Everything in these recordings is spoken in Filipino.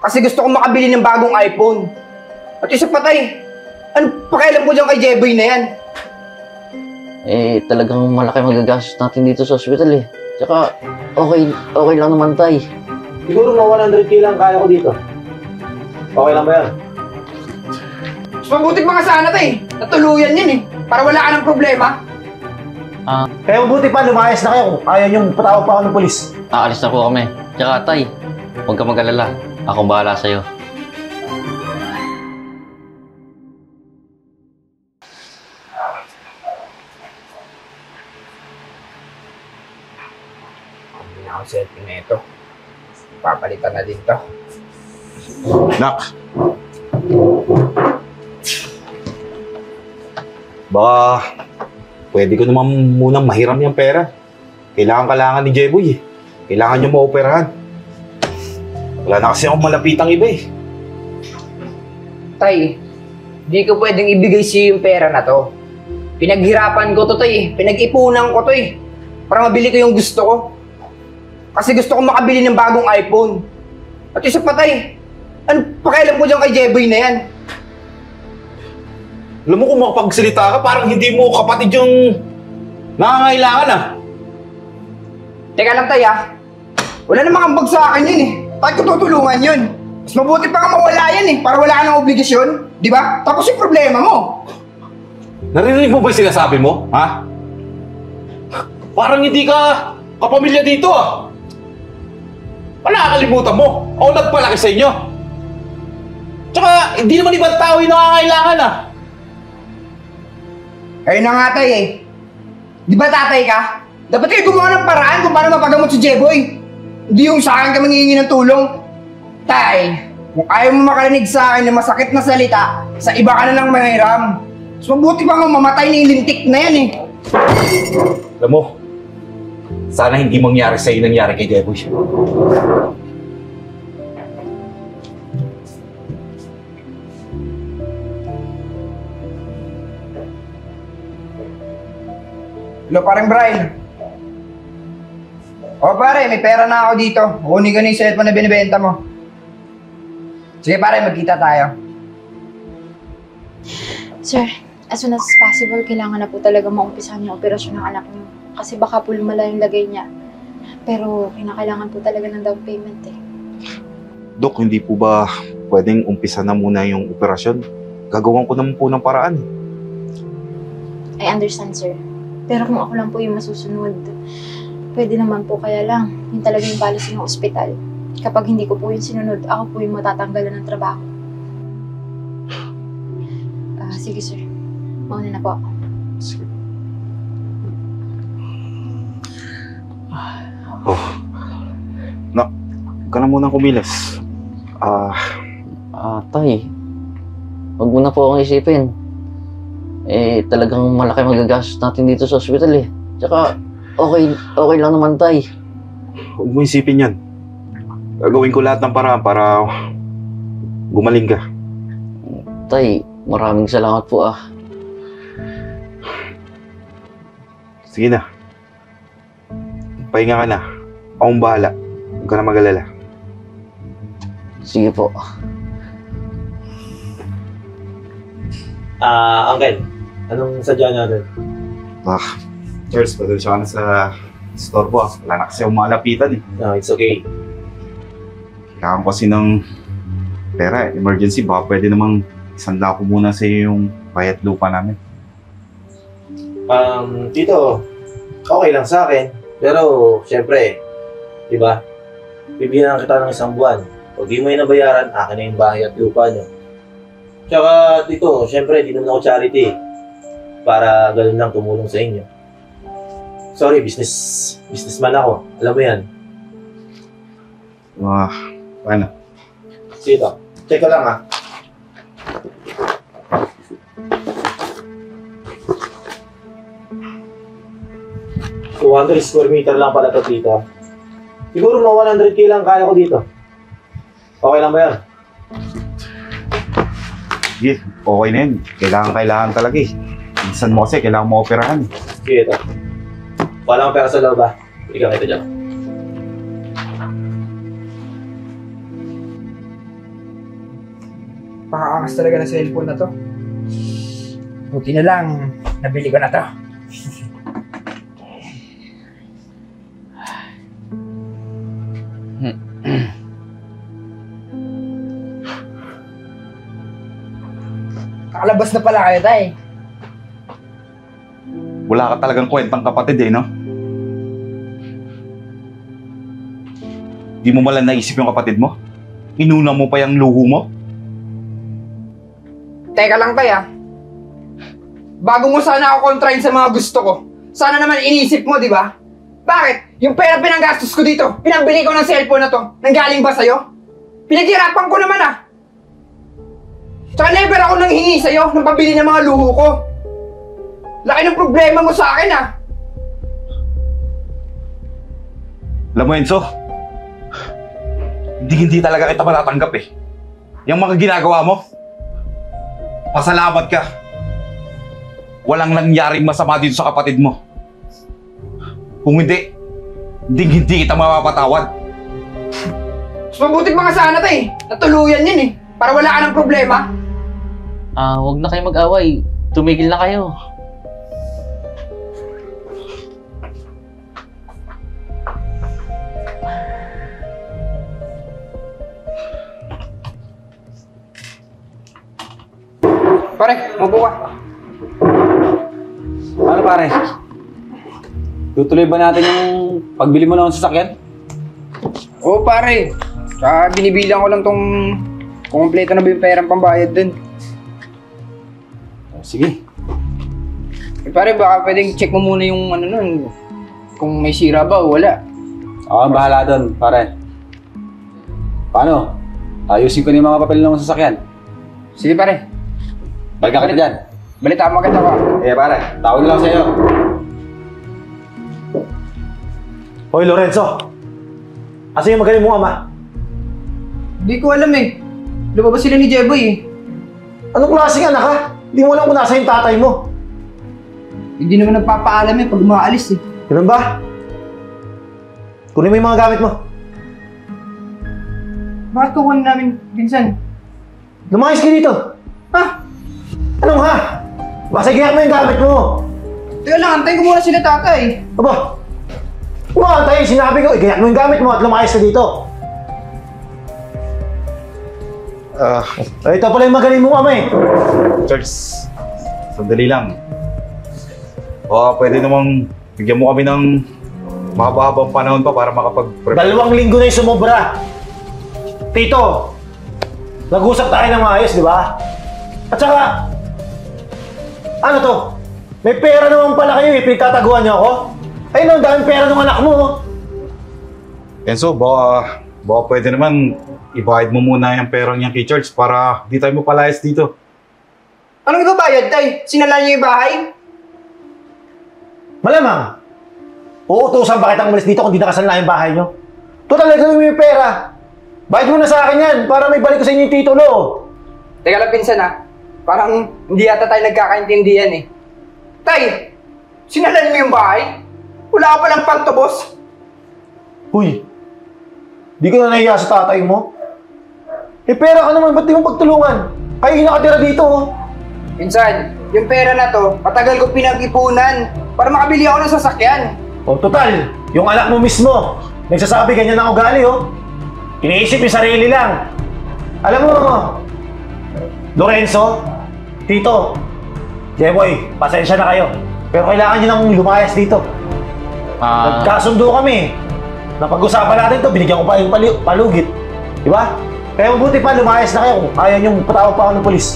Kasi gusto kong makabili ng bagong iPhone. At isa pa tay, ano pakialam ko dyan kay Jeboy na yan? Talagang malaki magagastos natin dito sa ospital eh. Tsaka, okay lang naman tay. Siguro mga 100K lang kaya ko dito. Okay lang ba yan? Mas mabuti pa nga sana tay, natuluyan yan eh. Para wala ka ng problema. Kaya mabuti pa, lumayas na kayo kung ayaw niyong patawag pa ako ng polis. Aalis na po kami. Tsaka tay, huwag ka mag-alala. Akong bahala sa'yo. Hindi na ako selfie na ito. Papalitan na din to. Nak. Baka pwede ko naman munang mahiram yung pera. Kailangan ni Jeboy eh. Kailangan niyo maoperahan. Wala na kasi akong malapitang iba eh. Tay, di ko pwedeng ibigay sa'yo yung pera na to. Pinaghirapan ko to tay, pinag-ipunan ko to eh. Para mabili ko yung gusto ko. Kasi gusto ko makabili ng bagong iPhone. At isa pa tay, ano pakialam ko dyan kay Jeboy na yan? Alam mo kung makapagsalita ka, parang hindi mo kapatid yung nangangailangan ah. Teka lang tay ah, wala namang ambag sa akin yun eh. Bakit ko tutulungan yun? Mas mabuti pa nga mawala yan eh, para wala ka ng obligasyon. Di ba? Tapos yung problema mo. Narinig mo ba yung sinasabi mo? Ha? Parang hindi ka kapamilya dito ah. Nakakalimutan mo. Ako nagpalaki sa inyo. Tsaka, hindi naman ibang tao yung nangangailangan ah. Ayun na nga tay eh. Di ba tatay ka? Dapat kayo gumawa ng paraan kung paano mapagamot si Jeboy. Hindi yung sa akin ka manghihingi ng tulong. Tay, kung ayaw mo makarinig sa akin ng masakit na salita, sa iba ka na lang manghiram. Mas mabuti pa nga mamatay na yung lintik na yan eh. Alam mo, sana hindi mangyari sa'yo nangyari kay Jeboy. Hello, parang Brian. O pare, may pera na ako dito. Kunin ko na yung cellphone na binibenta mo. Sige pare, magkita tayo. Sir, as soon as possible, kailangan na po talaga maumpisahan yung operasyon ng anak niyo. Kasi baka po lumala yung lagay niya. Pero kinakailangan po talaga ng down payment eh. Dok, hindi po ba pwedeng umpisa na muna yung operasyon? Gagawan ko naman po ng paraan. I understand, sir. Pero kung ako lang po yung masusunod, pwede naman po, kaya lang, yun talaga yung policy ng ospital. Kapag hindi ko po yung sinunod, ako po yung matatanggalan ng trabaho. Sige sir, mauna na po ako. Sige. Oh. Nak, huwag ka na munang kumilas. Tay, huwag mo na po akong isipin. Talagang malaki magagastos natin dito sa ospital eh. Tsaka, okay lang naman tay. Huwag mo isipin yan. Gagawin ko lahat ng paraan para gumaling ka. Tay, maraming salamat po ah. Sige na. Pahinga ka na. Akong bahala. Huwag ka na mag-alala. Sige po. Uncle, anong sadya natin? Charles, pasensya ka na sa store ko. Wala na kasi akong malapitan eh. No, it's okay. Kailangan ko kasi ng pera eh. Emergency, baka pwede namang isanda ko muna sa iyo yung bayad lupa namin. Tito, okay lang sa akin. Pero, syempre, di ba? Bibigyan kita ng isang buwan. Pag di mo yung nabayaran, akin na yung bahay at lupa nyo. Tsaka, Tito, syempre, di naman ako charity. Para ganun lang tumulong sa inyo. Sorry, businessman ako. Alam mo yan. Paano? Sige, Tito. Check ko lang ha. Square meter lang pala ito, Tito. Siguro mga 100K lang kaya ko dito. Okay lang ba yan? Sige, okay na yun. Kailangan talaga eh. Minsan mo kasi, kailangan mo operahan eh. Sige, ito. Wala kang pera sa loob ha. Ikaw kita dyan. Napakaangas talaga ng cellphone na to. Buti na lang, nabili ko na to. Nakalabas na pala kayo, tay. Wala ka talagang kwentang kapatid eh, no? Di mo malang naisip yung kapatid mo? Inuna mo pa yung luho mo? Teka lang, tay, ah. Bago mo sana ako kontrahin sa mga gusto ko, sana naman inisip mo, di ba? Bakit? Yung pera pinanggastos ko dito, pinambili ko ng cellphone na to, nanggaling ba sa'yo? Pinaghirapan ko naman, ah. Tsaka never ako nanghingi sa'yo ng pambili ng mga luho ko. Laki ng problema mo sa akin, ah. Alam mo, Enzo, hindi talaga kita matatanggap eh. Yung mga ginagawa mo, pasalamat ka. Walang nangyaring masama dito sa kapatid mo. Kung hindi kita mapapatawad. Mas mabuti pa nga sana, tay. Natuluyan yun eh. Para wala ka ng problema. Huwag na kayo mag-away. Tumigil na kayo. Pare, mabuo ka. Ano pare? Tutuloy ba natin yung pagbili mo ng sasakyan? Oo, pare. Tsaka binibilang ko lang tong kung kompleto na ba yung perang pambayad dun. Sige. Eh, pare, baka pwedeng check mo muna yung ano nun. Kung may sira ba o wala. Ako ang bahala doon, pare. Paano? Ayusin ko na yung mga papel ng sasakyan. Sige, pare. Balikan kita dyan. Balita mo agad ako. Eh pare, tawag na lang sa iyo. Hoy Lorenzo! Asa yung magaling mong ama? Hindi ko alam eh. Lumabas sila ni Jeboy eh. Anong klaseng anak ka? Hindi mo alam kung nasa yung tatay mo. Hindi naman nagpapaalam eh pag umaalis eh. Ganun ba? Kunin mo yung mga gamit mo. Bakit kukunin namin, Vincent? Lumayas ka dito. Ha? Anong ha? Basta mo yung gamit mo. Teka lang, antayin ko muna sila tatay. Aba, umaantay, sinabi ko, igayak mo yung gamit mo at lumayas ka dito. Ito pala yung magaling mong ama eh. Charles, sandali lang. Pwede namang bigyan mo kami ng mahaba-habang panahon pa para makapag-prepare. 2 linggo na yung sumobra. Tito, nag-usap tayo ng maayos, di ba? At saka, ano to? May pera naman pala kayo eh, pinagtataguan niyo ako? Ayun, ang daming pera ng anak mo. Enzo, baka pwede naman ibayad mo muna yung perang niya kay Charles para di tayo mapalayas dito. Anong ibabayad, tay? Sinala niyo yung bahay? Malamang, uutusan ba kitang umalis dito kung di nakasanla yung bahay niyo? Total, ito mo yung pera. Bayad mo na sa akin yan para may balik ko sa inyo yung titulo. Teka lang, Pinsan ah. Parang hindi yata tayo nagkakaintindihan eh. Tay, sinalan mo yung bahay? Wala ka palang pantubos? Huy, di ka na nahiya sa tatay mo? Eh pera ka naman, ba't di mo pagtulungan? Kayo yung nakatira dito oh. Pinsan, yung pera na to, matagal ko pinag-ipunan para makabili ako ng sasakyan. O total, yung anak mo mismo, nagsasabi ganyan ang ugali oh. Iniisip yung sarili lang. Alam mo, Lorenzo, Tito, Jeboy, pasensya na kayo. Pero kailangan nyo nang lumayas dito. Nagkasundo kami. Napag-usapan natin to, binigyan ko pa yung palugit. Diba? Kaya mabuti pa, lumayas na kayo kung ayaw nyo patawag pa ako ng polis.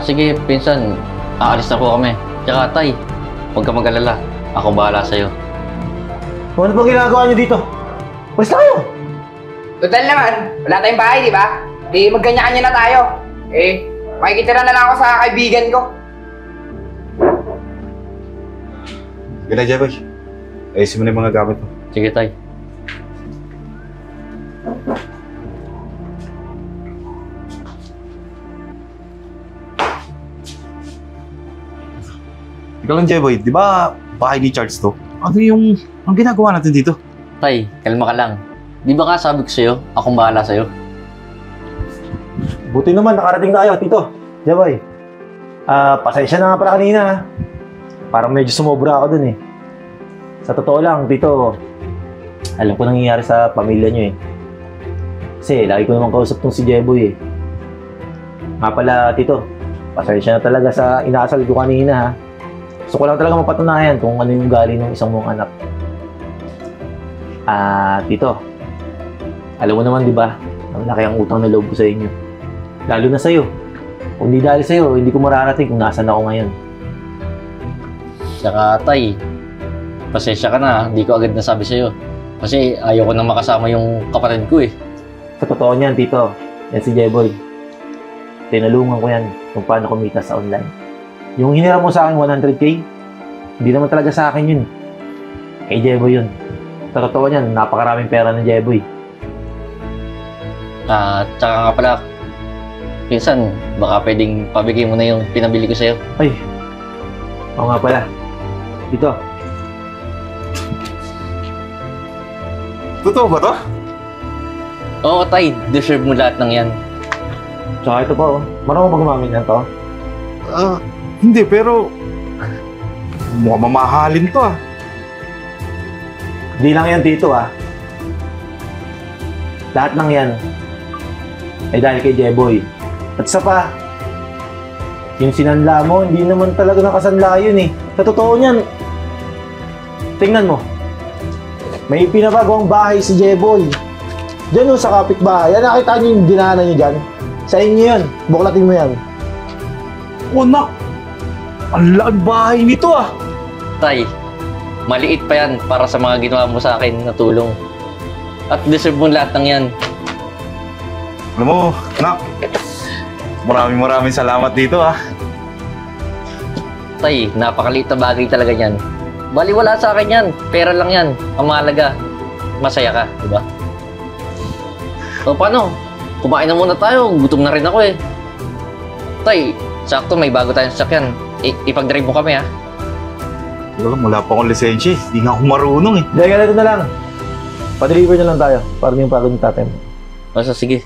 Sige, pinsan. Aalis na po kami. Tsaka, tay, huwag ka mag-alala. Ako bahala sa'yo. Ano bang ginagawa nyo dito? Basta kayo. Total naman, wala tayong bahay, di ba? Di magkanya-kanya na tayo. Eh, makikitira na lang ako sa kaibigan ko. Ganda, Jeboy. Ayusin mo na yung mga gamit mo. Sige, tay. Ikaw lang, Jeboy. Di ba bahay ni Charles to? Ang ginagawa natin dito? Tay, kalma ka lang. Di ba nga sabi ko sa'yo, akong bahala sa'yo? Buti naman, nakarating na kayo, Tito. Jeboy. Pasensya na nga pala kanina, ha. Parang medyo sumobra ako dun, eh. Sa totoo lang, Tito, alam ko nangyayari sa pamilya nyo, eh. Kasi lagi ko naman kausap tong si Jeboy, eh. Nga pala, Tito, pasensya na talaga sa inaasal ko kanina, ha. Gusto ko lang talaga mapatunayan kung ano yung galing ng isang mong anak. Tito, alam mo naman, di ba, ang laki ang utang na loob ko sa inyo. Lalo na sa'yo. Kung di dahil sa'yo, hindi ko mararating kung nasan ako ngayon. Tsaka, Tay, pasensya ka na, hindi ko agad nasabi sa'yo. Kasi ayaw ko nang makasama yung kapatid ko eh. Sa totoo niyan, Tito, yan si Jeboy. Tinalungan ko yan kung paano kumita sa online. Yung hiniram mo sa akin 100K, hindi naman talaga sa akin yun. Kay Jeboy yun. Sa totoo niyan, napakaraming pera ng Jeboy. Tsaka nga pala, pinsan, baka pwedeng pabigay mo na yung pinabili ko sa'yo. Ay, oo nga pala. Dito. Totoo ba to? Oo, Tay, deserve mo lahat ng yan. Tsaka ito pa, oh. Marunong ba gumamit yan to? Hindi, pero mukhang mamahalin to, ah. Hindi lang yan, Tito, ah. Lahat ng yan ay dahil kay Jeboy. At isa pa, yung sinanla mo, hindi naman talaga nakasanla yun, eh. Sa totoo niyan, tingnan mo. May pinabagong bahay si Jeboy. Diyan oh, sa kapitbahay. Yan, nakita niyo yung dinaanan niyo dyan. Sa inyo yun. Buklatin mo yan. Oh, nak! Ang laking bahay nito, ah! Tay, maliit pa yan para sa mga ginawa mo sa akin na tulong. At deserve mo lahat ng yan. Alam mo, nak, maraming salamat dito, ah. Tay, napakaliit na bagay talaga yan. Bali wala sa akin yan. Pera lang yan. Ang mahalaga, masaya ka, di ba? O paano? Kumain na muna tayo. Gutom na rin ako eh. Tay, sakto may bago tayong sasakyan. Ipag-drive mo kami ha. Wala pa akong lisensya, eh. Hindi nga ako marunong, eh. Dahil ganito na lang. Pa-deliver na lang tayo. Para yung pagod ng tatay mo. Basta sige.